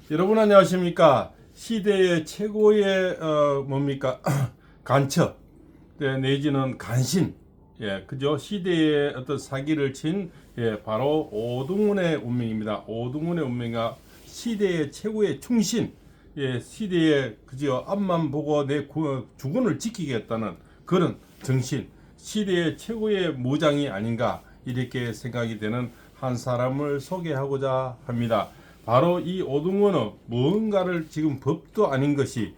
여러분 안녕하십니까? 시대의 최고의 뭡니까 간첩 내지는 간신, 그죠? 시대의 어떤 사기를 친 바로 오동훈의 운명입니다. 오동훈의 운명가 시대의 최고의 충신, 시대의 그죠? 앞만 보고 내 주권을 지키겠다는 그런 정신, 시대의 최고의 무장이 아닌가 이렇게 생각이 되는 한 사람을 소개하고자 합니다. 바로 이 오동훈은 무언가를 지금 법도 아닌 것이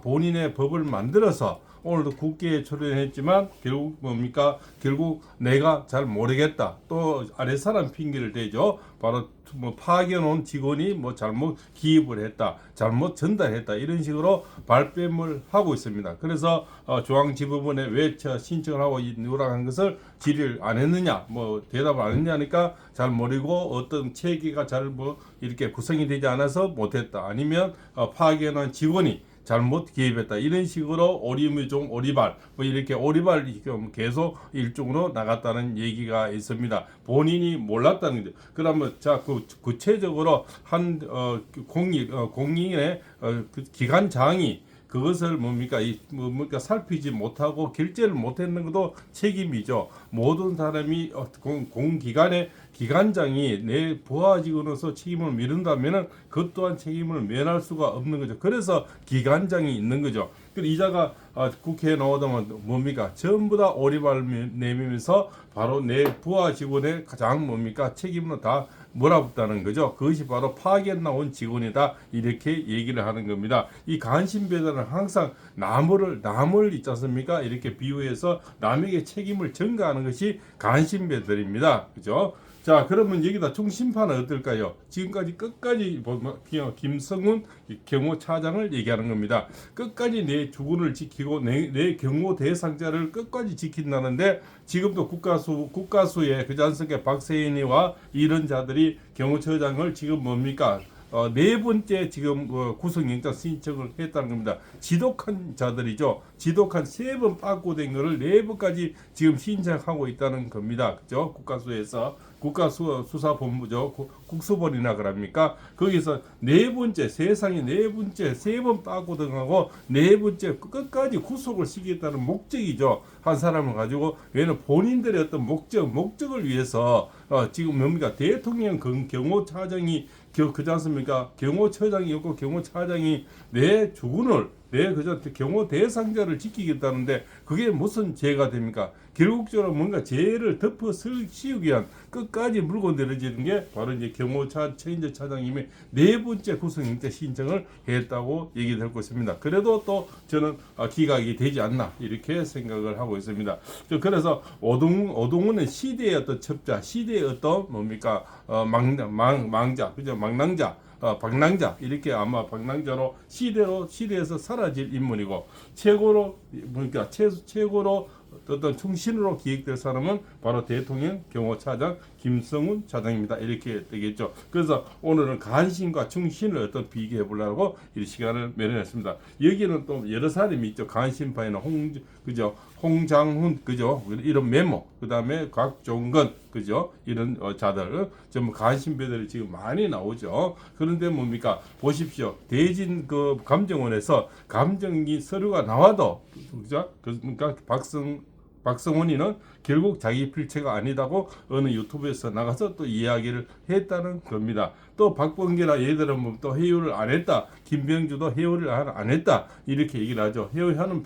본인의 법을 만들어서 오늘도 국회에 출연했지만 결국 뭡니까? 결국 내가 잘 모르겠다. 또 아래 사람 핑계를 대죠. 바로 파견온 직원이 잘못 기입을 했다. 잘못 전달했다. 이런 식으로 발뺌을 하고 있습니다. 그래서 중앙지법원에 왜 신청을 하고 누락한 것을 질의를 안 했느냐, 대답을 안 했냐니까 잘 모르고 어떤 체계가 잘 이렇게 구성이 되지 않아서 못했다. 아니면 파견한 직원이 잘못 개입했다. 이런 식으로 오리무종 오리발 이렇게 오리발 계속 일종으로 나갔다는 얘기가 있습니다. 본인이 몰랐다는 거죠. 그러면 구체적으로 한 공인의 기관장이 그것을 살피지 못하고 결재를 못했는 것도 책임이죠. 모든 사람이 공기관의 기관장이 내 부하 직원으로서 책임을 미룬다면은 그것 또한 책임을 면할 수가 없는 거죠. 그래서 기관장이 있는 거죠. 이자가 국회에 나오다면 전부 다 오리발 내밀면서 바로 내 부하 직원의 가장 책임은 다 몰아붙다는 거죠. 그것이 바로 파견 나온 직원이다. 이렇게 얘기를 하는 겁니다. 이 간신배달은 항상 남을 있지 않습니까? 이렇게 비유해서 남에게 책임을 전가하는 것이 간신배달입니다. 그죠? 자, 그러면 여기다 총심판은 어떨까요? 지금까지 끝까지 김성훈 경호차장을 얘기하는 겁니다. 끝까지 내 주권을 지키고 내 경호 대상자를 끝까지 지킨다는데 지금도 국가수에 그자스게 박세인이와 이런 자들이 경호처장을 지금 네 번째 지금 구속영장 신청을 했다는 겁니다. 지독한 자들이죠. 지독한 3번 빠꾸된 거를 4번까지 지금 신청하고 있다는 겁니다. 그죠? 국가수사본부죠. 국수본이나 그럽니까? 거기서 세상에 네 번째 3번 빠꾸등하고 4번째 끝까지 구속을 시키겠다는 목적이죠. 한 사람을 가지고 왜냐면 본인들의 어떤 목적을 위해서 지금 대통령 경호차장이 그지 않습니까? 경호처장이었고 경호차장이 내 주군을 경호 대상자를 지키겠다는데 그게 무슨 죄가 됩니까? 결국적으로 뭔가 죄를 덮어 씌우기 위한 끝까지 물고 내려지는 게 바로 이제 최인재 차장님의 4번째 구속영장 신청을 했다고 얘기될 것입니다. 그래도 또 저는 기각이 되지 않나 이렇게 생각을 하고 있습니다. 그래서 오동훈은 시대의 어떤 첩자, 시대의 어떤 망자, 그죠? 망랑자. 방랑자 이렇게 아마 방랑자로 시대에서 사라질 인물이고 최고로 어떤 충신으로 기획될 사람은 바로 대통령 경호차장 김성훈 차장입니다. 이렇게 되겠죠. 그래서 오늘은 간신과 충신을 어떤 비교해 보려고 이 시간을 마련했습니다. 여기는 또 여러 사람이 있죠. 간신파에는 홍장훈, 그죠? 이런 메모, 그 다음에 곽종건, 그죠? 이런 자들, 전부 간신배들이 지금 많이 나오죠. 그런데 보십시오. 대진 감정원에서 감정이 서류가 나와도, 그죠? 그러니까 박성훈이는 결국 자기 필체가 아니다고 어느 유튜브에서 나가서 또 이야기를 했다는 겁니다. 또 박범계나 얘들은 또 회유를 안 했다. 김병주도 회유를 안 했다. 이렇게 얘기를 하죠. 회유하는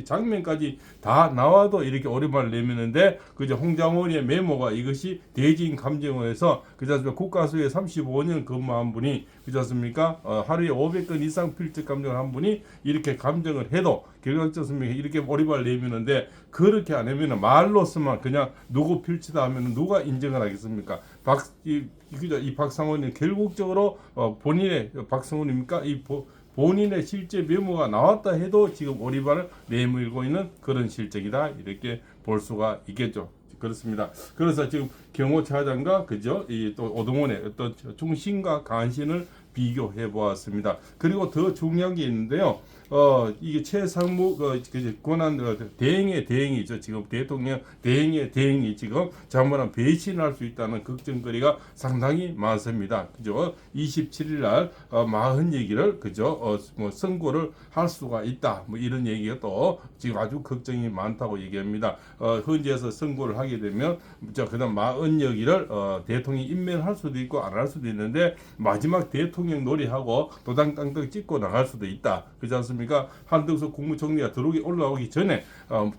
장면까지 다 나와도 이렇게 오랜만에 내미는데 그저 홍장원의 메모가 이것이 대진 감정원에서 그자습니까 국가수에 35년 근무한 분이 그렇습니까? 하루에 500건 이상 필적 감정을 한 분이 이렇게 감정을 해도 결과적으로 이렇게 오리발 내미는데 그렇게 안 하면 말로서만 그냥 누구 필치다 하면 누가 인정을 하겠습니까? 이 박상원이 결국적으로 본인의 박상원입니까? 본인의 실제 메모가 나왔다 해도 지금 오리발을 내밀고 있는 그런 실정이다 이렇게 볼 수가 있겠죠. 그렇습니다. 그래서 지금 경호차장과 그죠 또 오동훈의 어떤 충신과 간신을 비교해 보았습니다. 그리고 더 중요한 게 있는데요. 이게 최상무 권한 대행의 대행이죠. 지금 대통령 대행의 대행이 지금 잘못하면 배신할 수 있다는 걱정거리가 상당히 많습니다. 그죠? 27일 날 마흔 얘기를 그죠? 뭐 선고를 할 수가 있다. 뭐 이런 얘기가 또 지금 아주 걱정이 많다고 얘기합니다. 헌재에서 선고를 하게 되면 그다음 마흔 여기를 대통령이 임명할 수도 있고 안 할 수도 있는데 마지막 대통령 놀이하고 도장 땅땅 찍고 나갈 수도 있다. 그렇지 않습니까? 한덕수 국무총리가 들어오기 올라오기 전에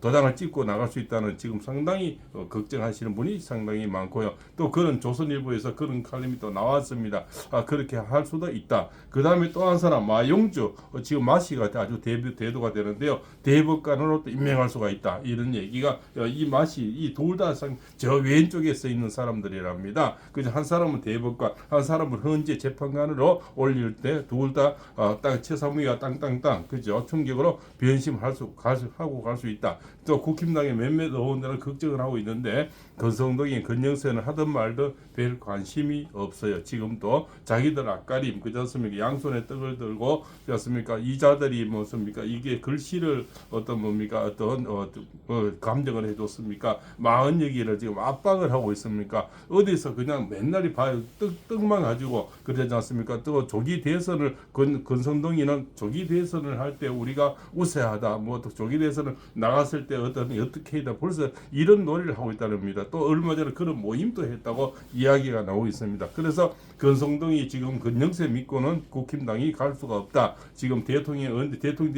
도장을 찍고 나갈 수 있다는 지금 상당히 걱정하시는 분이 상당히 많고요. 또 그런 조선일보에서 그런 칼럼이 또 나왔습니다. 그렇게 할 수도 있다. 그 다음에 또 한 사람 마용주 지금 마씨가 아주 대두가 되는데요. 대법관으로 또 임명할 수가 있다. 이런 얘기가 이 마씨 이 둘 다 저 왼쪽에 써 있는 사람들이랍니다. 그래서 한 사람은 대법관, 한 사람은 헌재 재판관으로 올릴 때 둘 다 최사무위가 땅땅땅 그죠? 충격으로 변심할 하고 갈 수 있다. 또 국힘당의 몇몇 의원들은 걱정을 하고 있는데 건성동이 건영세는 하든 말든 별 관심이 없어요. 지금도 자기들 앞가림 그렇지 않습니까? 양손에 떡을 들고 그렇습니까? 이자들이 뭐습니까? 이게 글씨를 어떤 뭡니까? 어떤 감정을 해줬습니까? 마흔 얘기를 지금 압박을 하고 있습니까? 어디서 그냥 맨날이 봐요. 떡만 가지고 그러지 않습니까? 또 조기 대선을 건성동이는 조기 대선을 할 때 우리가 우세하다. 뭐 또 조기 대선을 나갔을 때 어떻게 해다 벌써 이런 논의를 하고 있다는 겁니다. 또 얼마 전에 그런 모임도 했다고 이야기가 나오고 있습니다. 그래서 건성동이 지금 건영세 믿고는 국힘당이 갈 수가 없다. 지금 대통령이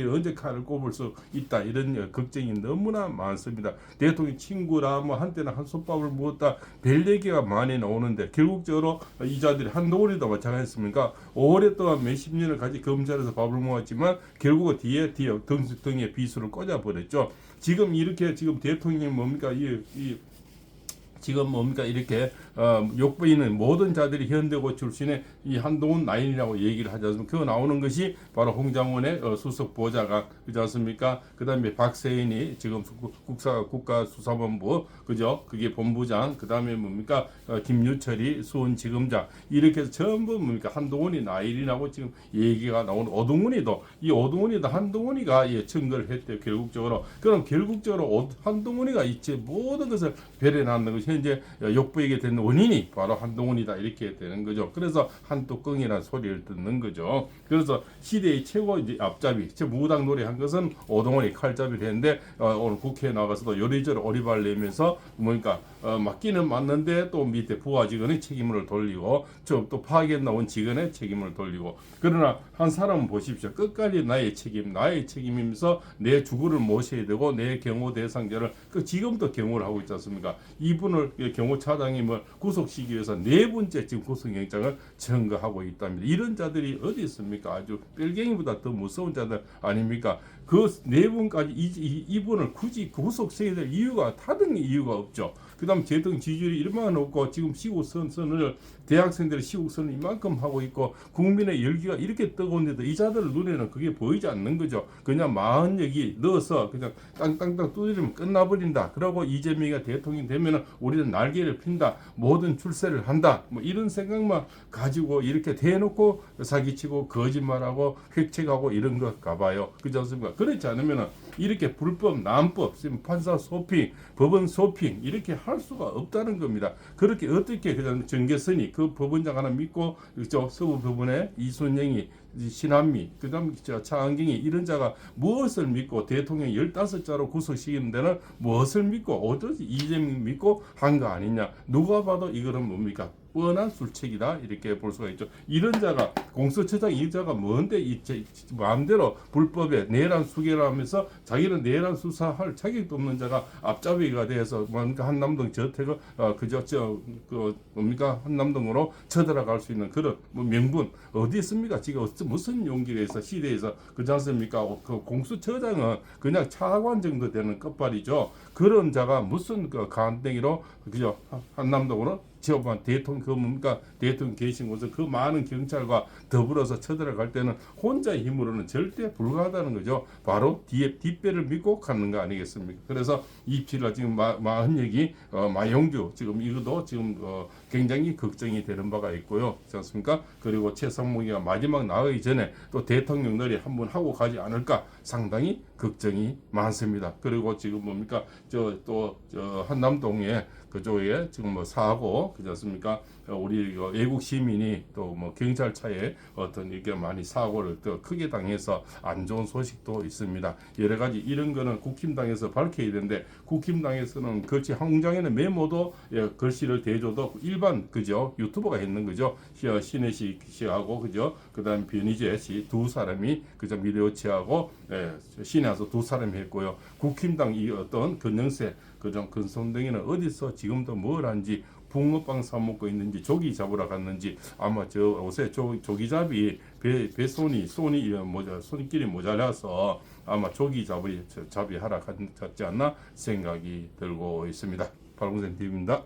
언제 칼을 꼽을 수 있다. 이런 걱정이 너무나 많습니다. 대통령 친구라 뭐 한때는 한솥밥을 먹었다. 별 얘기가 많이 나오는데 결국적으로 이자들이 한동훈이도 마찬가지였습니까? 오랫동안 몇십 년을 같이 검찰에서 밥을 먹었지만 결국은 뒤에 등에 비수를 꽂아버렸죠. 지금 이렇게 지금 대통령이 뭡니까 지금 뭡니까 이렇게 욕보이는 모든 자들이 현대고 출신의 이 한동훈 라인이라고 얘기를 하지 않습니까? 그 나오는 것이 바로 홍장원의 수석 보좌관 그렇지 않습니까? 그다음에 박세인이 지금 국가수사본부 그죠? 그게 본부장 그다음에 뭡니까 김유철이 수원지검장 이렇게 해서 전부 뭡니까 한동훈이 라인이라고 지금 얘기가 나오는 오동훈이도 한동훈이가 증거를 했대요. 결국적으로 그럼 결국적으로 한동훈이가 이제 모든 것을 배려하는 것이 현재 욕보이게 된 원인이 바로 한동훈이다 이렇게 되는 거죠. 그래서 한뚜껑이라는 소리를 듣는 거죠. 그래서 시대의 최고 이제 앞잡이 무당 노래한 것은 오동훈이 칼잡이를 했는데 오늘 국회에 나가서도 요리조리 오리발 내면서 뭡니까 맞기는 맞는데 또 밑에 부하 직원의 책임을 돌리고 또 파악에 나온 직원의 책임을 돌리고 그러나 한 사람은 보십시오. 끝까지 나의 책임이면서 내 주구를 모셔야 되고 내 경호 대상자를 지금도 경호를 하고 있지 않습니까? 이분을 경호차장님을 구속시키기 위해서 네 번째 지금 구속영장을 청구하고 있답니다. 이런 자들이 어디 있습니까? 아주 뺄갱이보다 더 무서운 자들 아닙니까? 그 네 분까지 이분을 굳이 구속시켜야 될 이유가 다른 이유가 없죠. 그 다음 대통령 지지율이 이만큼 높고 지금 시국선을 대학생들의 시국선을 이만큼 하고 있고 국민의 열기가 이렇게 뜨거운데도 이 자들 눈에는 그게 보이지 않는 거죠. 그냥 마흔 얘기 넣어서 그냥 땅땅땅 두드리면 끝나버린다. 그러고 이재명이가 대통령이 되면 우리는 날개를 핀다. 모든 출세를 한다. 뭐 이런 생각만 가지고 이렇게 대놓고 사기치고 거짓말하고 획책하고 이런 것 가봐요. 그렇지 않습니까? 그렇지 않으면 이렇게 불법, 난법, 판사 소핑, 법원 소핑 이렇게 할 수가 없다는 겁니다. 그렇게 어떻게 그냥 정계선이 그 법원장 하나 믿고 서부 법원에 이순영이 신한미, 그 다음 차은경이 이런 자가 무엇을 믿고 대통령 15자로 구속시키는 데는 무엇을 믿고 어쩌지 이재명 믿고 한 거 아니냐. 누가 봐도 이거는 뭡니까? 뻔한 술책이다 이렇게 볼 수가 있죠. 이런 자가 공수처장 이 자가 뭔데 마음대로 불법에 내란 수개를 하면서 자기는 내란 수사할 자격도 없는 자가 앞잡이가 돼서 뭡니까 한남동 저택을 뭡니까 한남동으로 쳐들어갈 수 있는 그런 명분 어디 있습니까? 지금 무슨 용기가 있어 시대에서 그렇지 않습니까? 그 공수처장은 그냥 차관 정도 되는 끝발이죠. 그런 자가 무슨 간땡이로 그죠 한남동으로 저만 대통령 그 뭡니까 대통령 계신 곳에 그 많은 경찰과 더불어서 쳐들어갈 때는 혼자의 힘으로는 절대 불가하다는 거죠. 바로 뒷배를 믿고 가는 거 아니겠습니까? 그래서 이 피라 지금 마흔역이 마용규 지금 이것도 지금 굉장히 걱정이 되는 바가 있고요. 그렇지 않습니까? 그리고 최상목이가 마지막 나가기 전에 또 대통령 놀이 한번 하고 가지 않을까 상당히 걱정이 많습니다. 그리고 지금 뭡니까 저 한남동에 그쪽에 지금 뭐 사고 그렇지 않습니까? 우리 외국 시민이 또 뭐 경찰차에 어떤 이게 많이 사고를 더 크게 당해서 안 좋은 소식도 있습니다. 여러 가지 이런 거는 국힘당에서 밝혀야 되는데 국힘당에서는 글씨 항장에는 메모도 글씨를 대줘도 일반 그죠 유튜버가 했는 거죠. 신혜식 씨하고 그죠 그다음 변희재 씨 두 사람이 그저 미래어치하고 신혜서 두 사람이 했고요. 국힘당 이 어떤 근영세 그정 근손등이는 어디서 지금도 뭘 한지 붕어빵 사 먹고 있는지 조기 잡으러 갔는지 아마 저 옷에 조기잡이 손이 손길이 모자라서 아마 조기 잡이 하러 갔지 않나 생각이 들고 있습니다. 발공생 TV입니다.